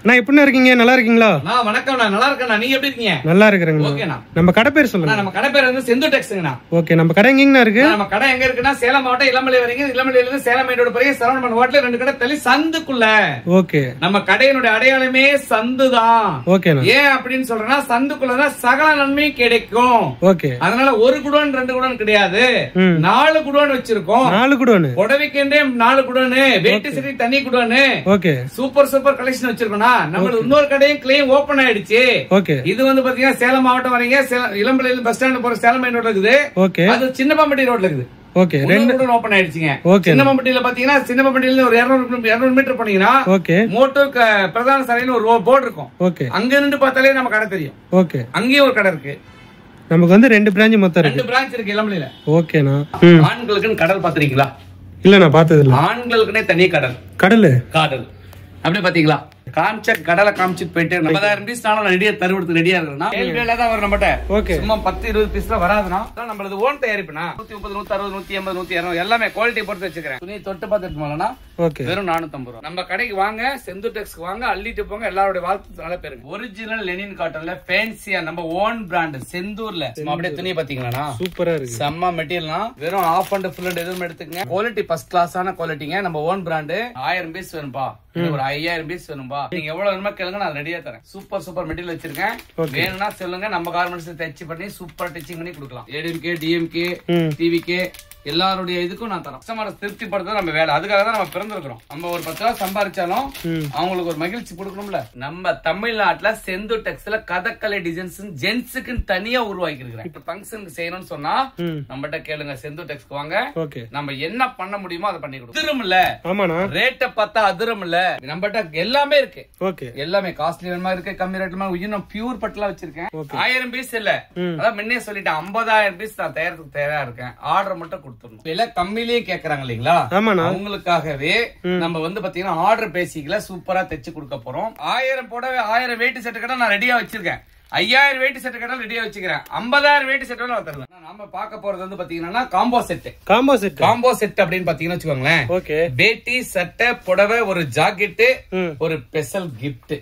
நான் எப்படி இருக்கீங்க? நல்லா இருக்கீங்களா? நான் வணக்கம், நான் நல்லா இருக்கேன். நீங்க எப்படி இருக்கீங்க? நல்லா இருக்கறேங்க. ஓகேண்ணா. நம்ம கடை பேர் சொல்லுங்க. நம்ம கடை பேர் வந்து செந்து டெக்ஸ்ங்கண்ணா. ஓகே, நம்ம கடை எங்கங்க இருக்கு? நம்ம கடை எங்க இருக்குன்னா சேலம் மாவட்டம் இளமலை வரீங்க. இளமலையில இருந்து சேலம் ரோடு போய் சரவணன் ஹோட்டல் 2 கடை தள்ளி சந்துக்குள்ள. ஓகே. நம்ம கடையினுடைய அடையாளமே சந்துதான். ஓகேண்ணா. ஏன் அப்படின்னு சொல்றேன்னா சந்துக்குள்ளதான் சகல நன்மை கிடைக்கும். ஓகே. அதனால ஒரு குடோன் 2 குடோன் கிடையாது, 4 குடோன் வச்சிருக்கோம். 4 குடோன். புடவைக்கே 4 குடோன், வேட்டி சட்டை தனி குடோன். ஓகே. சூப்பர் கலெக்ஷன் வச்சிருக்கோம்னா. நம்ம இன்னொரு கடையும் கிளைம் ஓபன் ஆயிடுச்சு. ஓகே. இது வந்து பாத்தீங்கன்னா சேலம் மாவட்டம் வரீங்க, இளம்பலையில பஸ் ஸ்டாண்ட் போற சேலம் மெயின் ரோட்ல இருக்குது. ஓகே. அது சின்னபாம்பட்டி ரோட்ல இருக்குது. ஓகே. 2 குடோன் ஓபன் ஆயிடுச்சுங்க. சின்னபாம்பட்டியில பாத்தீங்கன்னா சின்னபாம்பட்டியில இருந்து ஒரு 200 மீட்டர் போனீங்கன்னா ஓகே, மோட்டோர் பிரதான சாலைன்னு ஒரு போர்டு இருக்கும். ஓகே. அங்க நின்று பார்த்தாலே நம்ம கடை தெரியும். ஓகே. அங்கேயும் ஒரு கடை இருக்கு. நமக்கு வந்து 2 பிரான்ச் மொத்தம் இருக்கு. 2 பிரான்ச் இருக்கு இளமலையில. ஓகேண்ணா. ஆண்களுக்குன்னு கடல் பாத்திருக்கீங்களா? இல்ல, நான் பார்த்தது இல்ல. ஆண்களுக்குனே தனி கடல். கடல் அப்படியே பாத்தீங்களா? காமிச்ச கடலை காமிச்சிட்டு போயிட்டு 50,000 பீஸ்னாலும் ரெடியா தருவதுக்கு ரெடியா இருக்குன்னா தான் வரும் நம்மகிட்ட. சும்மா 10-20 பீஸ்ல வராதுன்னா நம்மளது ஓன் தயாரிப்புனா 130, 160, 180, 120 எல்லாமே குவாலிட்டி பொறுத்து வச்சுக்கிறேன். துணி தொட்டு பார்த்துட்டு போனா வெறும் 450 ரூபா. நம்ம கடைக்கு வாங்க, செந்து டெக்ஸ்க்கு வாங்க, அள்ளிட்டு போங்க. எல்லாரோட வாழ்த்து நல்ல பேருங்க. ஒரிஜினல் லெனின் காட்டன்ல ஃபேன்சியா நம்ம ஓன் பிராண்ட் செந்தூர்ல அப்படியே துணியை பாத்தீங்களா? சூப்பரா இருக்கு. செம்ம மெட்டீரியல்னா வெறும் ஆஃப் அண்ட் ஃபுல் அண்ட் எதுவும் எடுத்துக்கங்க. குவாலிட்டி ஃபர்ஸ்ட் கிளாஸான குவாலிட்டிங்க. நம்ம ஓன் பிராண்ட். 1000 பீஸ் வேணும்பா, ஒரு 5000 பீஸ் வேணும்பா, நீங்க எவ்வளவு வேணுமா கேளுங்க, நான் ரெடியா தரேன். சூப்பர் மெட்டீரியல் வச்சிருக்கேன். வேணும்னா சொல்லுங்க, நம்ம கார்மெண்ட்ஸ் தச்சு பண்ணி சூப்பர் டிச்சிங் பண்ணி கொடுக்கலாம். ஏடிஎம்கே, டிஎம்கே, டிவிகே எல்லாருடைய இதுக்கும் நான் தரேன். கஸ்டமரை திருப்தி படுறது நம்ம வேலை. அதுக்காக தான் நம்ம பிறந்திருக்கிறோம். நம்ம ஒரு 10 ரூபா சம்பாதிச்சாலும் அவங்களுக்கு ஒரு மகிழ்ச்சி கொடுக்கணும்ல. நம்ம தமிழ்நாட்டுல செந்து டெக்ஸ்ல கதக்கலை டிசைன்ஸ் ஜென்ஸுக்கு தனியா உருவாக்கி இருக்கிறேன். இப்ப ஃபங்க்ஷனுக்கு செய்யணும்னு சொன்னா நம்மகிட்ட கேளுங்க, செந்து டெக்ஸ்க்கு வாங்க. நம்ம என்ன பண்ண முடியுமோ அதை பண்ணி கொடுக்கும். அதிரம்ல ரேட்டை பார்த்தா அதிரம்ல நம்மகிட்ட எல்லாமே இருக்கு. எல்லாமே காஸ்ட்லி வேணுமா இருக்கு, கம்மி ரேட்ல இன்னும் பியூர் பட்டுலாம் வச்சிருக்கேன். 1000 பீஸ் இல்ல, அதான் முன்னே சொல்லிட்டேன், 50,000 பீஸ் நான் தயாரிப்புக்கு தயாரா இருக்கேன். ஆர்டர் மட்டும் விலை கம்மியிலேயே கேக்குறாங்க இல்லீங்களா? அவங்களுக்காகவே நம்ம வந்து பாத்தீங்கன்னா ஆர்டர் பேசிக்கல சூப்பரா தைச்சு கொடுக்க போறோம். 1000 புடவை 1000 வேட்டி செட் கடை நான் ரெடியா வச்சிருக்கேன். 5000 வேட்டி செட் கடை ரெடியா வச்சுக்கிறேன். 50,000 வேட்டி செட் தருவேன். நம்ம பார்க்க போறது வந்து பாத்தீங்கன்னா காம்போ செட் அப்படின்னு பாத்தீங்கன்னா வச்சுக்கோங்களேன். வேட்டி சட்டை புடவை ஒரு ஜாக்கெட் ஒரு ஸ்பெஷல் கிஃப்ட்.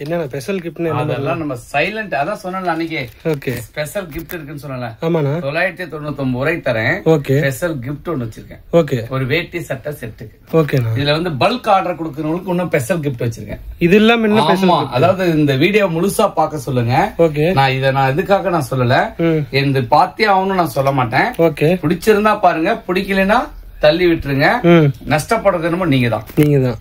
என்ன ஸ்பெஷல் கிஃப்ட்னு அதெல்லாம் நம்ம சைலண்ட் அதான் சொன்னல அன்னைக்கு. ஓகே, ஸ்பெஷல் கிஃப்ட் இருக்குன்னு சொன்னல. ஆமாண்ணா. 999 ரூபாய் தரேன். ஓகே, ஸ்பெஷல் கிஃப்ட் ஒன்னு வச்சிருக்கேன். ஓகே, ஒரு வேட்டி சட்டை செட்டுக்கு. ஓகேண்ணா. இதுல வந்து பல்க் ஆர்டர் கொடுக்கறவங்களுக்கு இன்னும் ஸ்பெஷல் கிஃப்ட் வச்சிருக்கேன். இது இல்லாம என்ன ஸ்பெஷல்? அதாவது இந்த வீடியோ முழுசா பார்க்க சொல்லுங்க. ஓகே, நான் இதுக்காக நான் சொல்லல, இந்த பாத்தே ஆகணும் நான் சொல்ல மாட்டேன். ஓகே, பிடிச்சிருந்தா பாருங்க, பிடிக்கலன்னா தள்ளி விட்டுருங்க. நஷ்டப்படுறது என்னமோ நீங்க தான்.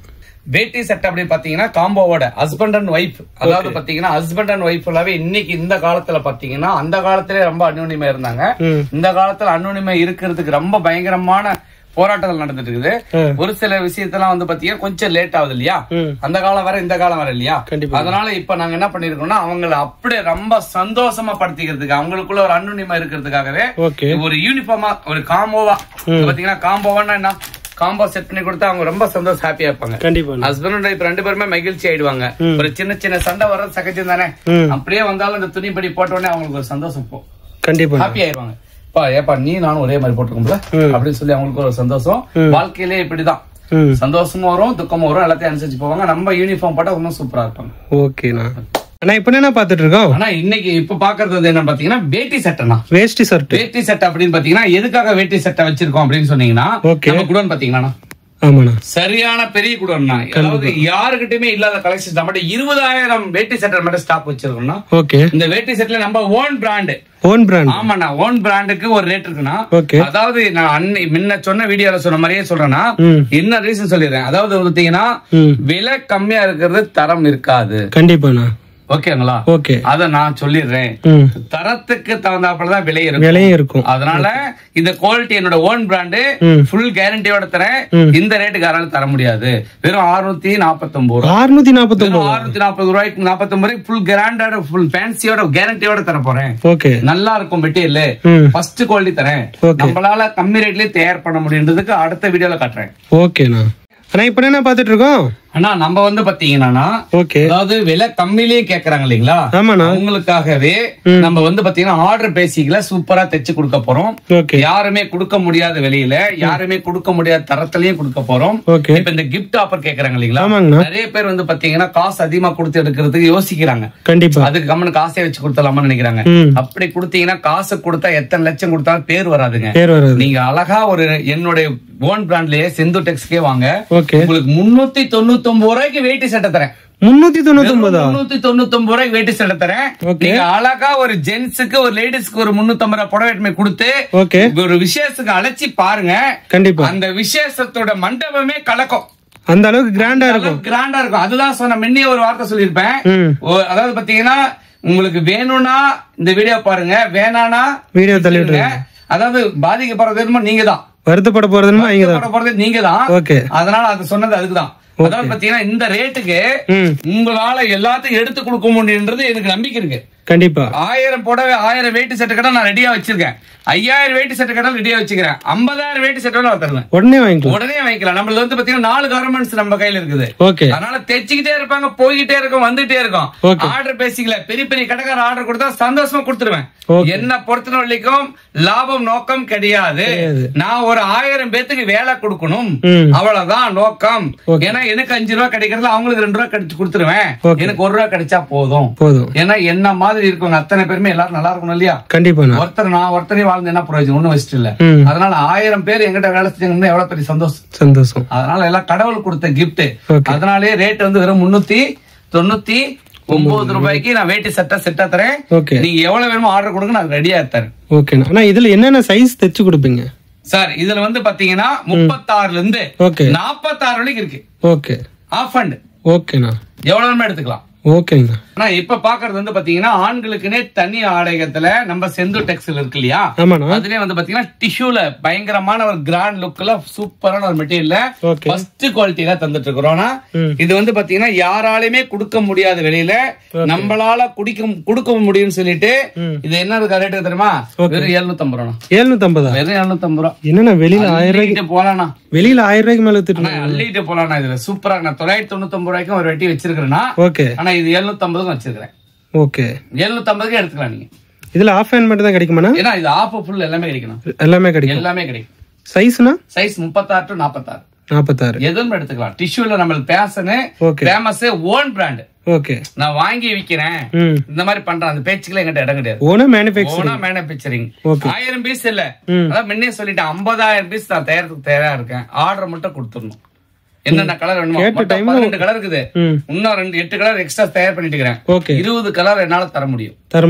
வேட்டி சட்டை அப்படி பாத்தீங்கன்னா காம்போவோட ஹஸ்பண்ட் அண்ட் ஒய்ஃப். அதாவது பாத்தீங்கன்னா ஹஸ்பண்ட் அண்ட் ஒய்ஃப் இன்னைக்கு இந்த காலத்துல பாத்தீங்கன்னா அந்த காலத்திலே ரொம்ப அந்யோன்யமா இருந்தாங்க. இந்த காலத்துல அந்யோன்யமா இருக்கிறதுக்கு ரொம்ப பயங்கரமான போராட்டங்கள் நடந்துட்டு இருக்குது. ஒரு சில விஷயத்தெல்லாம் வந்து பாத்தீங்கன்னா கொஞ்சம் லேட் ஆகுது இல்லையா? அந்த காலம் வர இந்த காலம் வர இல்லையா? அதனால இப்ப நாங்க என்ன பண்ணிருக்கோம்னா அவங்களை அப்படியே ரொம்ப சந்தோஷமா படுத்திக்கிறதுக்கு, அவங்களுக்குள்ள ஒரு அந்யோன்யமா இருக்கிறதுக்காகவே ஒரு யூனிஃபார்மா ஒரு காம்போவா பாத்தீங்கன்னா காம்போவான்னா என்ன, காம்போ செட் பண்ணி கொடுத்தா அவங்க ரொம்ப சந்தோஷம் ஹாப்பியா இருப்பாங்க. கண்டிப்பா ஹஸ்பண்ட் அண்ட் ஒய்ஃப் 2 பேருமே மகிழ்ச்சி ஆயிடுவாங்க. ஒரு சின்ன சண்டை வர்றது சகஜம் தானே. அப்படியே வந்தாலும் இந்த துணி படி போட்ட உடனே அவங்களுக்கு ஒரு சந்தோஷம் போ, கண்டிப்பா ஹாப்பி ஆயிடுவாங்க. ஏப்பா நீ நானும் ஒரே மாதிரி போட்டுருக்கோம்ல அப்படின்னு சொல்லி அவங்களுக்கு ஒரு சந்தோஷம். வாழ்க்கையிலே இப்படிதான் சந்தோஷமும் வரும் துக்கமும் வரும், எல்லாத்தையும் அனுசரிச்சு போவாங்க. நம்ம யூனிஃபார்ம் போட்டா இன்னும் சூப்பரா இருப்பாங்க. ஓகேண்ணா. இப்ப என்ன பாத்துட்டு இருக்கோம்? ஆனா இன்னைக்கு இப்ப பாக்குறது என்ன பாத்தீங்கன்னா வேட்டி சட்டைனா வேட்டி சட்டை அப்படின்னு பாத்தீங்கன்னா எதுக்காக வேட்டி சட்டை வச்சிருக்கோம் அப்படின்னு சொன்னீங்கன்னா நம்ம குடோன் பாத்தீங்கன்னா சரியான பெரிய குடோன். அதாவது யாருக்கிட்டயுமே இல்லாத கலெக்ஷன் நம்ம 20,000 வேட்டி சட்டை மட்டும் ஸ்டாக் வச்சிருக்கோம்னா இந்த வேட்டி செட்ல நம்ம ஓன் பிராண்ட். ஆமாண்ணா, ஓன் பிராண்டுக்கு ஒரு ரேட் இருக்குன்னா, அதாவது நான் முன்ன சொன்ன வீடியோல சொன்ன மாதிரியே சொல்றேன்னா என்ன ரீசன் சொல்லிடுறேன். அதாவது பாத்தீங்கன்னா விலை கம்மியா இருக்கிறது தரம் இருக்காது. கண்டிப்பா ஓகேங்களா? ஓகே, அத நான் சொல்லிடுறேன். தரத்துக்கு தகுந்தாப்புலதான் விலையும் இருக்கும். அதனால இந்த குவாலிட்டி என்னோட ஓன் பிராண்டு ஃபுல் கேரண்டியோட தரேன். இந்த ரேட்டுக்கு யாராலும் தர முடியாது. வெறும் 649 ரூபாய்க்கு 49 ரூபாய்க்கு ஃபுல் கிராண்டோட ஃபுல் ஃபேன்சியோட கேரண்டியோட தர போறேன். ஓகே, நல்லா இருக்கும் மெட்டீரியல், ஃபர்ஸ்ட் குவாலிட்டி தரேன். நம்மளால கம்மி ரேட்லயே தயார் பண்ண முடியுன்றதுக்கு அடுத்த வீடியோல காட்டுறேன். ஓகேண்ணா. ஆனா இப்ப என்ன பாத்துட்டு இருக்கோம் ஆனா நம்ம வந்து பாத்தீங்கன்னா அதாவது விலை கம்மியிலேயே கேக்குறாங்க இல்லீங்களா, அவங்களுக்காகவே நம்ம வந்து பாத்தீங்கன்னா ஆர்டர் பேசிக்கல சூப்பரா தைச்சு கொடுக்க போறோம். யாருமே கொடுக்க முடியாத விலையில, யாருமே கொடுக்க முடியாத தரத்திலயும் கொடுக்க போறோம். இப்ப இந்த கிஃப்ட் ஆஃபர் கேக்குறாங்க இல்லீங்களா, நிறைய பேர் வந்து பாத்தீங்கன்னா காசு அதிகமா கொடுத்து எடுக்கிறதுக்கு யோசிக்கிறாங்க. கண்டிப்பா அதுக்கு கம்மனு காசே வச்சு கொடுத்தலாமான்னு நினைக்கிறாங்க. அப்படி கொடுத்தீங்கன்னா காசு கொடுத்தா எத்தனை லட்சம் கொடுத்தாலும் பேர் வராதுங்க. நீங்க அழகா ஒரு என்னுடைய ஓன் பிராண்ட்லயே செந்து டெக்ஸ்கே வாங்க, உங்களுக்கு 399 ரூபாய்க்கு வேட்டி சட்டை தரேன். 399 ரூபாய்க்கு வேட்டி சட்டை தரேன். நீங்க அழகா ஒரு ஜென்ஸுக்கு ஒரு லேடிஸ்க்கு ஒரு 350 ரூபாய் புடவை கொடுத்து ஒரு விசேஷத்துக்கு அழைச்சி பாருங்க. கண்டிப்பா அந்த விசேஷத்தோட மண்டபமே கலக்கும். அந்த அளவுக்கு கிராண்டா இருக்கும். அதுதான் சொன்ன முன்னே ஒரு வார்த்தை சொல்லிருப்பேன். அதாவது பாத்தீங்கன்னா உங்களுக்கு வேணும்னா இந்த வீடியோ பாருங்க, வேணானா வீடியோ தள்ளிவிடுங்க. அதாவது பாதிக்கப்படுறது நீங்க தான், வருத்தப்பட போறது நீங்க தான். அதனால அது சொன்னது அதுக்குதான். அதாவது பாத்தீங்கன்னா இந்த ரேட்டுக்கு உங்களால எல்லாத்தையும் எடுத்து கொடுக்க முடியுன்றது எனக்கு நம்பிக்கை இருக்கு. கண்டிப்பா 1000 புடவை 1000 வேட்டி செட்டு கடை நான் ரெடியா வச்சிருக்கேன். 5000 வேட்டி செட்டு கடை ரெடியா வச்சுக்கிறேன். 50000 வேட்டி செட்டு தருவேன். உடனே வாங்கிக்கலாம். நம்மள வந்து பாத்தீங்கன்னா 4 கார்மெண்ட்ஸ் நம்ம கையில இருக்குது. அதனால தைச்சுக்கிட்டே இருப்பாங்க, போய்கிட்டே இருக்கும், வந்துட்டே இருக்கும். ஆர்டர் பேசிக்கல பெரிய பெரிய கடைக்கார ஆர்டர் கொடுத்தா சந்தோஷமா கொடுத்துருவேன். என்ன பொறுத்த வரைக்கும் லாபம் நோக்கம் கிடையாது. நான் ஒரு 1000 பேத்துக்கு வேலை கொடுக்கணும், அவ்வளவுதான் நோக்கம். ஏன்னா எனக்கு 5 ரூபாய் கிடைக்கிறது அவங்களுக்கு 2 ரூபாய் கிடைச்சு கொடுத்துருவேன். எனக்கு 1 ரூபாய் கிடைச்சா போதும். ஏன்னா என்ன மாதிரி இருக்கவங்க அத்தனை பேருமே எல்லாரும் நல்லா இருக்கணும் இல்லையா? கண்டிப்பா. ஒருத்தரையும் வாழ்ந்து என்ன பிரயோஜனம், ஒண்ணும் வச்சுட்டு இல்ல. அதனால 1000 பேர் எங்கிட்ட வேலை செஞ்சாங்கன்னா எவ்வளவு பெரிய சந்தோஷம். அதனால எல்லாம் கடவுள் கொடுத்த கிஃப்ட். அதனாலே ரேட் வந்து வெறும் 399 ரூபாய்க்கு நான் வேட்டி சட்டை செட்டா தரேன். நீங்க எவ்வளவு வேணுமோ ஆர்டர் கொடுங்க, நான் ரெடியா தரேன். ஓகே. ஆனா இதுல என்னென்ன சைஸ் தைச்சு கொடுப்பீங்க சார்? இதுல வந்து பாத்தீங்கன்னா 36ல இருந்து 46 வரைக்கும் இருக்கு. ஓகே. ஆஃப் அண்ட் ஓகேண்ணா, எவ்வளவு வேணுமோ எடுத்துக்கலாம். ஓகேங்க. ஆனா இப்ப பாக்குறது வந்து பாத்தீங்கன்னா ஆண்களுக்குனே தனி ஆடைகத்துல நம்ம செந்து டெக்ஸ்டைல் இருக்கு இல்லையா, அதுலயே வந்து பாத்தீங்கன்னா டிஷ்யூல பயங்கரமான ஒரு கிராண்ட் லுக்ல சூப்பரான ஒரு மெட்டீரியல்ல ஃபர்ஸ்ட் குவாலிட்டியில தந்துட்டு இருக்கிறோம். இது வந்து பாத்தீங்கன்னா யாராலையுமே கொடுக்க முடியாத விலையில நம்மளால கொடுக்க முடியும்னு சொல்லிட்டு இது என்ன ரேட்டு தெரியுமா? வெறும் 750 ரூபா. 750? வெறும் 750 ரூபா. என்னன்னா வெளியில 1000 ரூபாய்க்கு போலானா? வெளியில 1000 ரூபாய்க்கு மேல அள்ளிட்டு போலானா? இதுல சூப்பரா நான் 999 ரூபாய்க்கு ஒரு வெட்டி வச்சிருக்கிறேன்னா, ஆனா இது 750 வச்சிருக்கேன். ஓகே. 750 எடுத்துக்கலாம் நீங்க. இதுல ஆஃப் ஹேண்ட் மட்டும் தான் கிடைக்குமா? ஏன்னா இது ஆஃப் ஃபுல் எல்லாமே கிடைக்கணும். எல்லாமே கிடைக்கும். சைஸ்னா சைஸ் 36 to 46 எதுவும் எடுத்துக்கலாம். டிஷ்யூல நம்மளுக்கு ஃபேமஸ் ஓன் பிராண்ட். ஓகே. நான் வாங்கி விக்கிறேன் இந்த மாதிரி பண்றேன் அந்த பேச்சுக்கெல்லாம் எங்கிட்ட இடம் கிடையாது. ஓனா மேனுஃபேக்சரிங். 1000 பீஸ் இல்ல, அதான் முன்னே சொல்லிட்டேன் 50000 பீஸ் நான் தயாரிக்கிறதுக்கு தயாரா இருக்கேன். ஆர்டர் மட்டும் கொடுத்துடணும். என்னென்ன கலர் வேணுமோ 12 கலர் இருக்குது. இன்னும் 8 கலர் எக்ஸ்ட்ரா தயார் பண்ணிட்டு இருக்கிறேன். 20 கலர் என்னால தர முடியும்.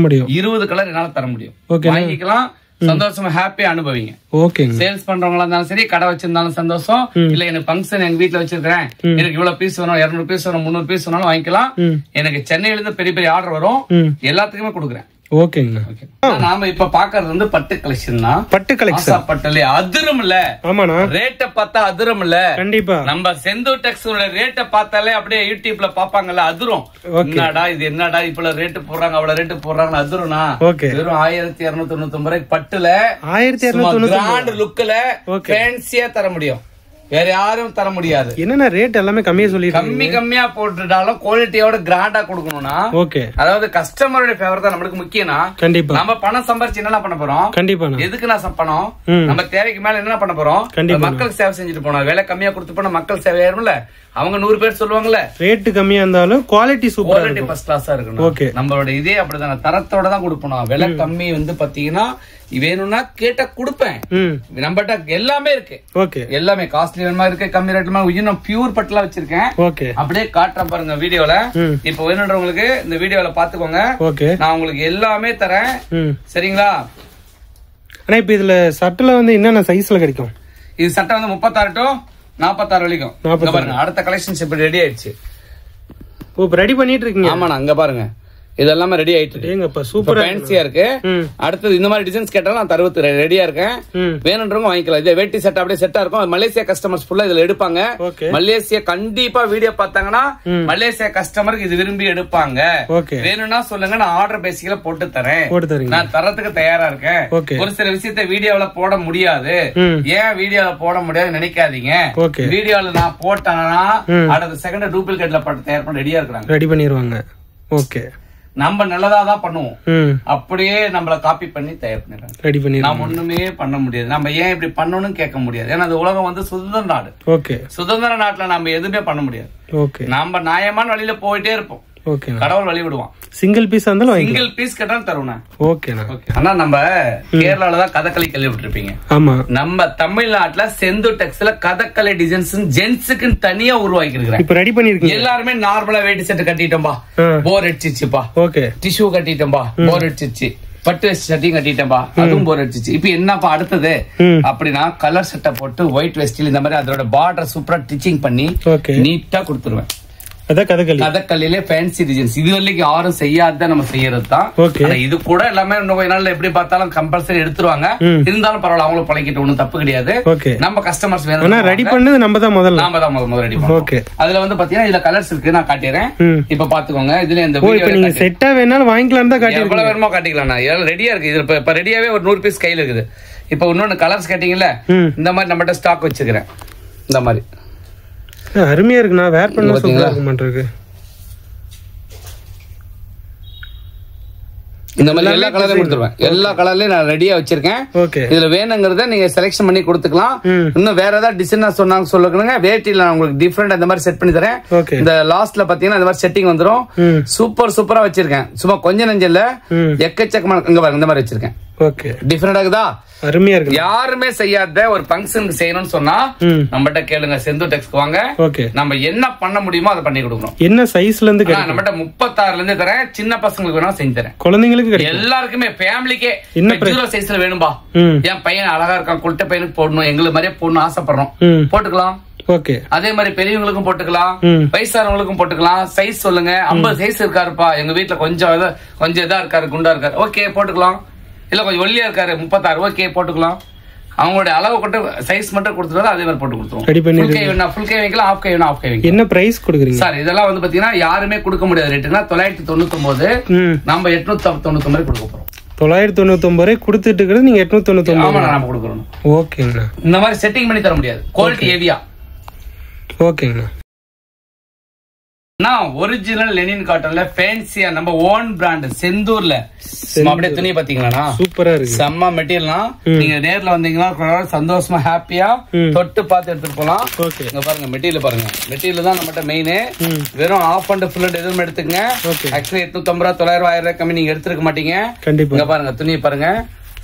20 கலர் என்னால தர முடியும். வாங்கிக்கலாம், சந்தோஷமா ஹாப்பியா அனுபவிங்க. ஓகே. சேல்ஸ் பண்றவங்களா இருந்தாலும் சரி, கடை வச்சிருந்தாலும் சந்தோஷம். இல்ல எனக்கு ஃபங்க்ஷன் எங்க வீட்டுல வச்சிருக்கேன், எனக்கு இவ்வளவு பீஸ் வேணும், 200 பீஸ் வேணும், 300 பீஸ் வேணாலும் வாங்கிக்கலாம். எனக்கு சென்னையில இருந்து பெரிய பெரிய ஆர்டர் வரும், எல்லாத்துக்குமே கொடுக்குறேன். ஓகேங்க. நாம இப்ப பாக்குறது வந்து பட்டு கலெக்ஷன் தான். பட்டு கலெக்ஷன் பட்டுல அதிரும் இல்ல. ஆமாண்ணா. ரேட்ட பார்த்தா அதிரும் இல்ல. கண்டிப்பா. நம்ம செந்து டெக்ஸோட ரேட்ட பார்த்தாலே அப்படியே யூடியூப்ல பாப்பாங்கல்ல, அதிரும். என்னடா இது, என்னடா இப்ப ரேட்டு போடுறாங்க, அவ்வளவு ரேட்டு போடுறாங்க, அதிரும்னா. வெறும் 1299 ரூபாய்க்கு பட்டுல 1299 கிராண்ட் லுக்ல ஃபேன்சியா தர முடியும். வேற யாரும் தர முடியாது. என்னன்னா ரேட் எல்லாமே கம்மியா சொல்லி கம்மியா போட்டுட்டாலும் குவாலிட்டியோட கிராண்டா கொடுக்கணும்னா, ஓகே, அதாவது கஸ்டமரோட ஃபேவர் தான் நம்மளுக்கு முக்கியம்னா. கண்டிப்பா. நம்ம பணம் சம்பாரிச்சு என்ன பண்ண போறோம்? கண்டிப்பா. எதுக்கு நான் பணம்? நம்ம தேவைக்கு மேல என்ன பண்ண போறோம்? மக்களுக்கு சேவை செஞ்சுட்டு போனோம். விலை கம்மியா கொடுத்து போனா மக்கள் சேவை ஆயிரும்ல. அவங்க 100 பேர் சொல்லுவாங்கல்ல, ரேட் கம்மியா இருந்தாலும் குவாலிட்டி சூப்பர், குவாலிட்டி ஃபர்ஸ்ட் கிளாஸா இருக்கணும். ஓகே. நம்மளோட இதே அப்படிதான், தரத்தோட தான் கொடுப்போம். விலை கம்மி வந்து பாத்தீங்கன்னா வேணும்னா கேட்டா கொடுப்பேன். நம்மகிட்ட எல்லாமே இருக்கு. ஓகே. எல்லாமே காஸ்ட்லி வேணுமா இருக்கு, கம்மி ரேட்மா, இன்னும் பியூர் பட்டுலாம் வச்சிருக்கேன். ஓகே. அப்படியே காட்டுறேன் பாருங்க வீடியோல. இப்ப வேணுன்றவங்களுக்கு இந்த வீடியோல பாத்துக்கோங்க. ஓகே. நான் உங்களுக்கு எல்லாமே தரேன். சரிங்களா? ஆனா இப்ப இதுல சட்டல வந்து என்னென்ன சைஸ்ல கிடைக்கும்? இது சட்டை வந்து 36 to 46 வரைக்கும். பாருங்க அடுத்த கலெக்ஷன்ஸ் இப்ப ரெடி ஆயிடுச்சு. இப்ப ரெடி பண்ணிட்டு இருக்கீங்க? ஆமாண்ணா. அங்க பாருங்க இதெல்லாம் ரெடி ஆயிட்டு இருக்கு. சூப்பர் ஃபேன்சியா இருக்கு. அடுத்தது இந்த மாதிரி டிசைன்ஸ் கேட்டாலும் நான் தருவத்து ரெடியா இருக்கேன். வேணுன்றவங்க வாங்கிக்கலாம். இது வேட்டி செட் அப்படியே செட்டா இருக்கும். மலேசியா கஸ்டமர்ஸ் ஃபுல்லா இதுல எடுப்பாங்க. மலேசியா கண்டிப்பா வீடியோ பார்த்தாங்கன்னா மலேசியா கஸ்டமருக்கு இது விரும்பி எடுப்பாங்க. வேணும்னா சொல்லுங்க, நான் ஆர்டர் பேசிக்கல போட்டு தரேன். நான் தரத்துக்கு தயாரா இருக்கேன். ஒரு சில விஷயத்த வீடியோல போட முடியாது. ஏன் வீடியோல போட முடியாது நினைக்காதீங்க. வீடியோல நான் போட்டேன்னா அடுத்த செகண்ட் டூப்ளிகேட்ல போட்டு தயார் பண்ண ரெடியா இருக்காங்க. ரெடி பண்ணிடுவாங்க. ஓகே, நம்ம நல்லதாதான் பண்ணுவோம். அப்படியே நம்மள காப்பி பண்ணி தயார் பண்ணிடுறாங்க. நம்ம ஒண்ணுமே பண்ண முடியாது. நம்ம ஏன் இப்படி பண்ணணும்னு கேட்க முடியாது. ஏன்னா அந்த உலகம் வந்து சுதந்திர நாடு. சுதந்திர நாட்டுல நம்ம எதுவுமே பண்ண முடியாது. நம்ம நியாயமான வழியில போயிட்டே இருப்போம். கடவுள் வழி விடுவான். சிங்கிள் பீஸ் சிங்கிள் பீஸ் கேட்டாலும் தருவேன். ஆனா நம்ம கேரளாலதான் கதகளி கேள்விப்பட்டிருப்பீங்க. நம்ம தமிழ்நாட்டுல செந்தூர் டெக்ஸ்ல கதகளி டிசைன்ஸ் ஜென்ஸுக்கு தனியா உருவாக்கி இருக்கிறேன். எல்லாருமே நார்மலா வேட்டி செட்டு கட்டிட்டோம்பா, போர் அடிச்சிச்சுப்பா. டிஷ்யூ கட்டிட்டோம்பா, போர் அடிச்சிச்சு. பட்டு வெஸ்ட் சட்டையும் கட்டிட்டேன்பா, அதுவும் போர் அடிச்சிச்சு. இப்ப என்னப்பா அடுத்தது அப்படின்னா கலர் சட்டை போட்டு ஒயிட் வெஸ்டில் இந்த மாதிரி அதோட பார்டர் சூப்பரா ஸ்டிச்சிங் பண்ணி நீட்டா கொடுத்துருவேன். கதகளிலே ஃபேன்சி டிசைன்ஸ் இது வரைக்கும் யாரும் செய்யாத நம்ம செய்யறது தான். இது கூட எல்லாமே இன்னும் கொஞ்ச நாள்ல எப்படி பார்த்தாலும் கம்பல்சரி எடுத்துருவாங்க. இருந்தாலும் பரவாயில்ல, அவங்களும் பழகிட்டு ஒண்ணும் தப்பு கிடையாது. நம்ம கஸ்டமர்ஸ் வேணும் ரெடி பண்ணது நம்ம தான் முதல்ல ரெடி பண்ணுவோம். அதுல வந்து பாத்தீங்கன்னா இதுல கலர்ஸ் இருக்கு, நான் காட்டிடுறேன். இப்ப பாத்துக்கோங்க. இதுல இந்த செட்டா வேணாலும் வாங்கிக்கலாம் தான் காட்டி எவ்வளவு வேணுமோ காட்டிக்கலாம். இதெல்லாம் ரெடியா இருக்கு. இது இப்ப ரெடியாவே ஒரு 100 பீஸ் கையில இருக்குது. இப்ப இன்னொன்னு கலர்ஸ் கேட்டீங்கல்ல, இந்த மாதிரி நம்மகிட்ட ஸ்டாக் வச்சுக்கிறேன். இந்த மாதிரி அருமையா இருக்குண்ணா. வேர் பண்ண சூப்பரா இருக்கு மாட்டிருக்கு. இந்த மாதிரி எல்லா கலரையும் கொடுத்துருவேன். எல்லா கலர்லயும் நான் ரெடியா வச்சிருக்கேன். இதுல வேணுங்கிறத நீங்க செலக்ஷன் பண்ணி கொடுத்துக்கலாம். இன்னும் வேற ஏதாவது டிசைனா சொன்னாங்க சொல்லுங்க. வேட்டில நான் உங்களுக்கு டிஃபரெண்ட் அந்த மாதிரி செட் பண்ணி தரேன். இந்த லாஸ்ட்ல பாத்தீங்கன்னா இந்த மாதிரி செட்டிங் வந்துரும். சூப்பர் சூப்பரா வச்சிருக்கேன். சும்மா கொஞ்சம் நெஞ்சல்ல எக்கச்சக்கமான இங்க பாருங்க இந்த மாதிரி வச்சிருக்கேன். டிஃபரெண்ட் ஆகுதா? அருமையா இருக்கு. யாருமே செய்யாத ஒரு ஃபங்க்ஷனுக்கு செய்யணும்னு சொன்னா நம்மகிட்ட கேளுங்க. செந்தூர் டெக்ஸ்க்கு வாங்க. நம்ம என்ன பண்ண முடியுமோ அதை பண்ணி கொடுக்கணும். என்ன சைஸ்ல இருந்து நம்மகிட்ட 36ல இருந்து தரேன். சின்ன பசங்களுக்கு வேணா செஞ்சு தரேன். குழந்தைங்களுக்கு எல்லாருக்குமே ஃபேமிலிக்கே என்ன சைஸ்ல வேணும்பா. என் பையன் அழகா இருக்கான், குட்ட பையனுக்கு போடணும், எங்களுக்கு மாதிரியே போடணும் ஆசைப்படுறோம், போட்டுக்கலாம். அதே மாதிரி பெரியவங்களுக்கும் போட்டுக்கலாம், வயசானவங்களுக்கும் போட்டுக்கலாம். சைஸ் சொல்லுங்க. 50 சைஸ் இருக்காருப்பா, எங்க வீட்டுல கொஞ்சம் இதா இருக்காரு, குண்டா இருக்காரு, ஓகே போட்டுக்கலாம். இல்ல கொஞ்சம் ஒல்லியா இருக்காரு 36, ஓகே போட்டுக்கலாம். அவங்களோட அளவு கொண்டு சைஸ் மட்டும் கொடுத்துருவாங்க. அதே மாதிரி போட்டு கொடுத்துருவோம். ஃபுல் கை வைக்கலாம், ஆஃப் கை வேணா ஆஃப் கை வைக்கலாம். என்ன பிரைஸ் கொடுக்குறீங்க சார்? இதெல்லாம் வந்து பாத்தீங்கன்னா யாருமே கொடுக்க முடியாது ரேட்டுனா 999. நம்ம 899 கொடுக்க போறோம். 999 கொடுத்துட்டு இருக்கிறது நீங்க 899. ஆமா, நம்ம கொடுக்குறோம். ஓகேங்க. இந்த மாதிரி செட்டிங் பண்ணி தர முடியாது. குவாலிட்டி ஹெவியா. ஓகேங்க. ஒரிஜினல் லெனின் காட்டன்ல ஃபேன்சியா நம்ம ஓன் பிராண்ட் செந்தூர்ல அப்படியே துணி பாத்தீங்களா சூப்பரா இருக்கு. செம்ம மெட்டீரியல்னா நீங்க நேர்ல வந்தீங்கன்னா சந்தோஷமா ஹாப்பியா தொட்டு பார்த்து எடுத்துட்டு போலாம். இங்க பாருங்க மெட்டீரியல் பாருங்க. மெட்டீரியல் தான் நம்மகிட்ட மெயின். வெறும் ஆஃப் அண்ட் ஃபுல் அண்ட் எதுவும் எடுத்துங்க. ஆக்சுவலி 850 900 1000 கம்மி நீங்க எடுத்துருக்க மாட்டீங்க. கண்டிப்பா. இங்க பாருங்க துணியை பாருங்க.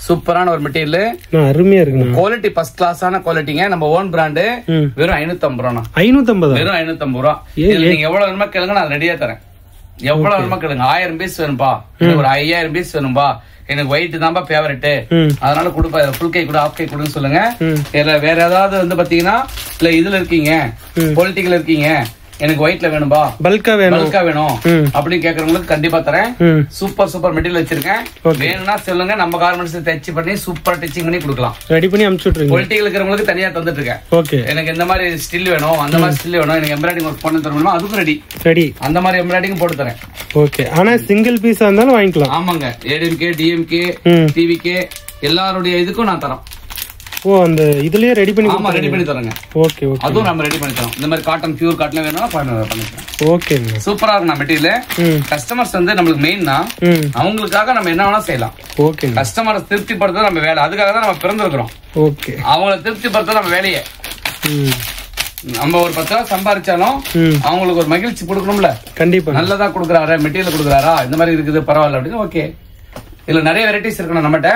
சூப்பரான ஒரு மெட்டீரியல், அருமையா இருக்கு. குவாலிட்டி ஃபர்ஸ்ட் கிளாஸான குவாலிட்டிங்க. நம்ம ஓன் பிராண்ட். வெறும் 550 ரூபா. 550? வெறும் 550 ரூபா. நீங்க எவ்வளவு வேணுமா கேளுங்க, நான் ரெடியா தரேன். எவ்வளவு வேணுமா கேளுங்க. 1000 பீஸ் வேணும்பா, ஒரு 5000 பீஸ் வேணும்பா, எனக்கு ஒயிட் தான்பா ஃபேவரட், அதனால கொடுப்பா. ஃபுல் கை கூட ஆஃப் கை கொடுன்னு சொல்லுங்க. வேற ஏதாவது வந்து பாத்தீங்கன்னா இல்ல இதுல இருக்கீங்க, பொலிட்டிக்கல் இருக்கீங்க, எனக்கு ஒயிட்ல வேணும்பா, பல்கா வேணும் அப்படின்னு கேக்குறவங்களுக்கு கண்டிப்பா தரேன். சூப்பர் சூப்பர் மெட்டீரியல் வச்சிருக்கேன். வேணும்னா சொல்லுங்க, நம்ம கார்மெண்ட்ஸ் தச்சு பண்ணி சூப்பர் டிச்சிங் பண்ணி கொடுக்கலாம். ரெடி பண்ணி அனுப்பிச்சு விட்டுருங்க. பொலிட்டிக்கல் இருக்கிறவங்களுக்கு தனியா தந்துட்டு இருக்கேன். எனக்கு இந்த மாதிரி ஸ்டில் வேணும், அந்த மாதிரி ஸ்டில் வேணும், எனக்கு எம்ப்ராய்டிங் ஒர்க் பண்ணி தரணும், அதுக்கும் ரெடி. அந்த மாதிரி எம்ப்ராய்டிங் போட்டு தரேன். ஓகே. ஆனா சிங்கிள் பீஸா இருந்தாலும் வாங்கிக்கலாம். ஆமாங்க. ஏடிஎம்கே, டிஎம்கே, டிவிகே எல்லாருடைய இதுக்கும் நான் தரேன். ஓ, அந்த இதுலயே ரெடி பண்ணி தரேங்க. Okay okay. அதுவும் நம்ம ரெடி பண்ணி தரோம். இந்த மாதிரி காட்டன் பியூர் காட்டன் வேணும்னா பண்ணிக்கலாம். ஓகே. சூப்பரா இருக்கு மெட்டீரியல். கஸ்டமர்ஸ் வந்து நம்மளுக்கு மெயின்னா அவங்களுக்காக நம்ம என்ன வேணா செய்யலாம். ஓகே. கஸ்டமரை திருப்திப்படுத்த நம்ம வேலை. அதுக்காக தான் நம்ம பிறந்திருக்கிறோம். ஓகே. அவங்கள திருப்திப்படுத்த நம்ம வேலையே. நம்ம ஒரு 10 ரூபா சம்பாதிச்சாலும் அவங்களுக்கு ஒரு மகிழ்ச்சி கொடுக்கணும்ல. கண்டிப்பா. நல்லதா கொடுக்குறாரு, மெட்டீரியல் கொடுக்குறாரா, இந்த மாதிரி இருக்குது பரவாயில்ல அப்படின்னு. ஓகே. இதுல நிறைய வெரைட்டிஸ் இருக்கணும் நம்மகிட்ட.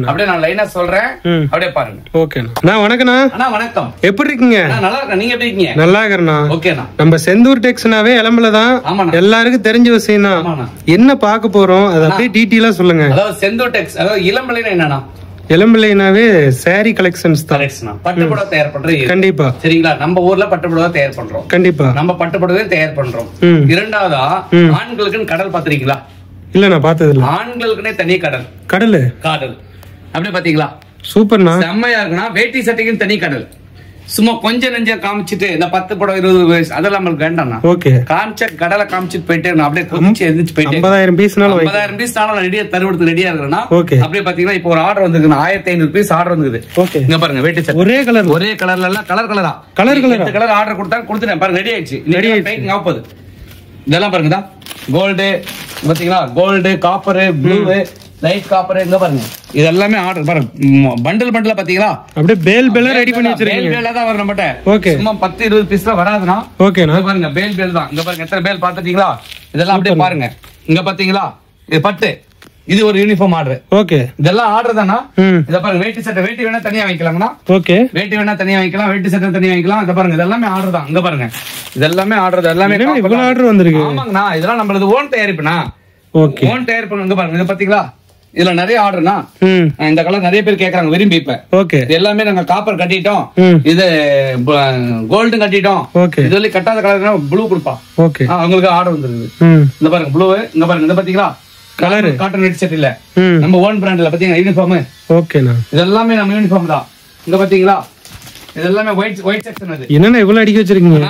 அப்படியே நான் லைனா சொல்றேன், அப்படியே பாருங்க. ஓகேண்ணா. வணக்கம்ண்ணா. அண்ணா வணக்கம். எப்படி இருக்கீங்க? நல்லா இருக்கேன். நீங்க எப்படி இருக்கீங்க? நல்லா இருக்கேண்ணா. ஓகேண்ணா. நம்ம செந்தூர் டெக்ஸ்னாவே இளம்பலதான், எல்லாருக்கும் தெரிஞ்ச விஷயம் தான். என்ன பார்க்க போறோம் அதை அப்படியே டீட்டெயிலா சொல்லுங்க. அதாவது செந்தூர் டெக்ஸ், அதாவது இளம்பலைனா என்னன்னா இளம்பிள்ளைனாவே சாரி கலெக்ஷன்ஸ் தான். பட்டுப்புடவை தயார் பண்றோம். கண்டிப்பா. சரிங்களா? நம்ம ஊர்ல பட்டுப்புடவை தயார் பண்றோம். கண்டிப்பா. நம்ம பட்டுப்புடவை தயார் பண்றோம். இரண்டாவதா ஆண்களுக்குன்னு கடல் பாத்திருக்கீங்களா? இல்ல நான் பார்த்தது இல்ல. ஆண்களுக்குனே தனி கடல். கடல் அப்படியே பாத்தீங்களா? சூப்பர்ண்ணா, செம்மையா இருக்குண்ணா. வேட்டி சட்டைக்குன்னு தனி கடல். சும்மா கொஞ்சம் நெஞ்ச காமிச்சிட்டு இந்த 10 படம் 20 வயசு அதெல்லாம் நம்மளுக்கு வேண்டாம்ண்ணா. ஓகே, காமிச்ச கடலை காமிச்சிட்டு போயிட்டே அப்படியே குதிச்சு எழுந்துச்சு போயிட்டு 50,000 பீஸ்னாலும் 50,000 பீஸ்னாலும் ரெடியா தருவதுக்கு ரெடியா இருக்குன்னா. ஓகே, அப்படியே பாத்தீங்கன்னா இப்போ ஒரு ஆர்டர் வந்துருக்கு, 1500 பீஸ் ஆர்டர் வந்துருது. ஓகே, இங்க பாருங்க வேட்டி சட்டை ஒரே கலர்ல எல்லாம் கலர் ஆர்டர் கொடுத்தாங்க, கொடுத்துட்டேன் பாருங்க, ரெடி ஆயிடுச்சு. பேக்கிங் ஆகுது. இதெல்லாம் பாருங்க, கோல்டு பாத்தீங்களா, gold, copper, blue, light copper, இங்க பாருங்க இது எல்லாமே ஆர்டர் பாருங்க. பண்டல் பாத்தீங்களா, அப்படியே பேல் ரெடி பண்ணி வச்சிருக்கீங்க. பேல் தான் வரும் நம்மட்ட. ஓகே, சும்மா 10-20 பீஸ்ல வராதுனா. ஓகேனா பாருங்க, பேல் தான். இங்க பாருங்க எத்தனை பேல் பாத்துட்டீங்களா? இதெல்லாம் அப்படியே பாருங்க. இங்க பாத்தீங்களா, இது பட்டு, இது ஒரு யூனிஃபார்ம் ஆர்டர். ஓகே, இதெல்லாம் ஆர்டர் தானா? இத பாருங்க, வேட்டி சட்டை, வேட்டி வேணா தனியா வாங்கிக்கலாம்னா. ஓகே, வேட்டி வேணா தனியா வாங்கிக்கலாம், வேட்டி சட்டை தனியா வாங்கிக்கலாம். இத பாருங்க, இதெல்லாம் ஆர்டர் தான். இங்க பாருங்க இதெல்லாம் ஆர்டர், எல்லாமே இவ்வளவு ஆர்டர் வந்திருக்கு. ஆமாங்கண்ணா, இதெல்லாம் நம்மளது ஓன் தயாரிப்புனா. ஓகே, ஓன் தயாரிப்பு. இங்க பாருங்க, இத பாத்தீங்களா, இதுல நிறைய ஆர்டர்னா. இந்த கலர் நிறைய பேர் கேக்குறாங்க, விரும்பி. இப்ப ஓகே, எல்லாமே நாங்க காப்பர் கட்டிட்டோம், இது கோல்டு கட்டிட்டோம். ஓகே, இதுல கட்டாத கலர் ப்ளூ கொடுப்பா. ஓகே, அவங்களுக்கு ஆர்டர் வந்துருது. இந்த பாருங்க ப்ளூ, இங்க பாருங்க இத பாத்தீங்களா, கலர் காட்டன் ரெட் செட் இல்ல, நம்ம ஓன் பிராண்ட்ல பாத்தீங்கன்னா யூனிஃபார்ம். ஓகேண்ணா, இதெல்லாமே நம்ம யூனிஃபார்ம் தான். இங்க பாத்தீங்களா, இதெல்லாமே ஒயிட் செக்ஷன். அது என்னன்னா இவ்வளவு அடிக்க வச்சிருக்கீங்க?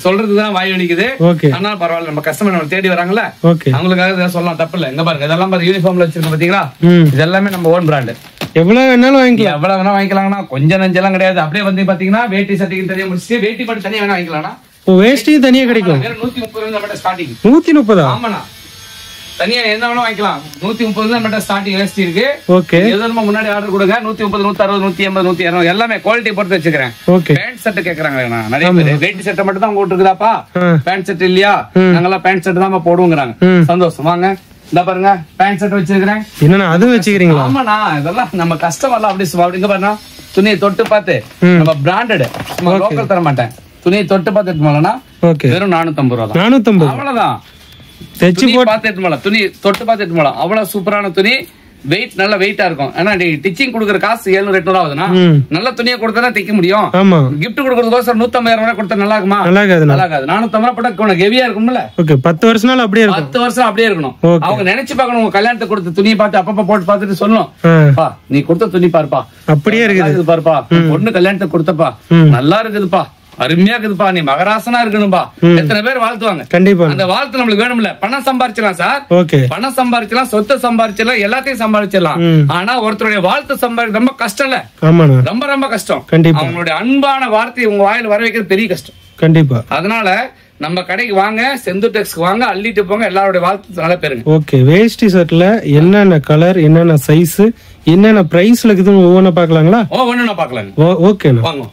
சொல்றதுதான் வாய் அடிக்குது. ஓகே, ஆனா பரவாயில்ல, நம்ம கஸ்டமர் நம்ம தேடி வராங்கல்ல, ஓகே, அவங்களுக்காக சொல்லலாம், தப்பு இல்ல. இங்க பாருங்க இதெல்லாம் பாருங்க, யூனிஃபார்ம்ல வச்சிருக்கோம் பாத்தீங்களா, இதெல்லாமே நம்ம ஓன் பிராண்ட். எவ்வளவு வேணாலும் வாங்கிக்கலாம், எவ்வளவு வேணா வாங்கிக்கலாம்னா, கொஞ்சம் நஞ்செல்லாம் கிடையாது. அப்படியே வந்து பாத்தீங்கன்னா வேட்டி சட்டைக்கு தனியா முடிச்சுட்டு வேட்டி மட்டும் தனியா வேணா வாங்கிக்கலாம்னா. வேஷ்டியும் தனியா கிடைக்கும். 130 நம்ம ஸ்டார்டிங். 130? ஆமாண்ணா, தனியா என்ன வேணா வாங்கிக்கலாம். 130 நம்ம ஸ்டார்டிங் வேஸ்ட் இருக்கு. ஓகே, எதுவும் முன்னாடி ஆர்டர் கொடுங்க. 130, 160, 180, 120 எல்லாமே குவாலிட்டி பொறுத்து வச்சுக்கிறேன். ஓகே, பேண்ட் ஷர்ட் கேக்குறாங்க நிறைய பேர். வேட்டி சட்டை மட்டும் தான் உங்ககிட்ட இருக்குதாப்பா, பேண்ட் ஷர்ட் இல்லையா? நாங்கெல்லாம் பேண்ட் ஷர்ட் தான் போடுவோங்கிறாங்க. சந்தோஷம், வாங்க. இந்த பாருங்க பேண்ட் ஷர்ட் வச்சிருக்கேன். என்னன்னா அது வச்சுக்கிறீங்களா? ஆமாண்ணா, இதெல்லாம் நம்ம கஸ்டமர்லாம் அப்படி அப்படிங்க பாருங்க, துணியை தொட்டு பார்த்து நம்ம பிராண்டட், லோக்கல் தர மாட்டேன். துணியை தொட்டு பார்த்து எடுத்துமாலனா வெறும் 450 ரூபா. 450 அவ்வளவுதான். துணி தொட்டு பார்த்துட்டு போலாம். அவ்வளவு சூப்பரான துணி, வெயிட் நல்ல வெயிட்டா இருக்கும். ஆனா டிச்சிங் கொடுக்குற காசு 700-800 ஆகுதுன்னா, நல்ல துணியை கொடுத்தா தைக்க முடியும். கிஃப்ட் கொடுக்கறதுக்கோசரம் 150,000 ரூபாய் கொடுத்தா நல்லா இருக்குமா? நல்லா இருக்காது. 450 ரூபாய் போட்டா ஹெவியா இருக்கும்ல. 10 வருஷம் அப்படியே இருக்கும். 10 வருஷம் அப்படியே இருக்கணும். அவங்க நினைச்சு பார்க்கணும், உங்க கல்யாணத்தை கொடுத்த துணியை பார்த்து அப்பப்ப போட்டு பார்த்துட்டு சொல்லணும், நீ கொடுத்த துணி பாருப்பா, அப்படியே இருக்குது பாருப்பா, பொண்ணு கல்யாணத்தை கொடுத்தப்பா நல்லா இருக்குதுப்பா, அருமையா இருக்குதுப்பா, நீ மகராசனா இருக்கணும்பா. எத்தனை பேர் வாழ்த்துவாங்க. கண்டிப்பா அந்த வாழ்த்து நம்மளுக்கு வேணும்ல. பணம் சம்பாரிச்சிடலாம் சார், பணம் சம்பாரிச்சிடலாம், சொத்தை சம்பாரிச்சிடலாம், எல்லாத்தையும் சம்பாரிச்சிடலாம். ஆனா ஒருத்தருடைய வாழ்த்து சம்பாதிக்க ரொம்ப கஷ்டம் இல்ல? ரொம்ப ரொம்ப கஷ்டம். அவங்களுடைய அன்பான வார்த்தையை உங்க வாயில வர வைக்கிறது பெரிய கஷ்டம். கண்டிப்பா. அதனால நம்ம கடைக்கு வாங்க, செந்து டெக்ஸ்க்கு வாங்க, அள்ளிட்டு போங்க, எல்லாருடைய வாழ்த்து நல்லா பெறுங்க. ஓகே, வேஷ்டி ஷர்ட்ல என்னென்ன கலர், என்னென்ன சைஸ், என்னென்ன பிரைஸ்ல இருக்குது ஒவ்வொன்னு பாக்கலாங்களா? ஒவ்வொன்னு பாக்கலாம். ஓகே, வாங்க.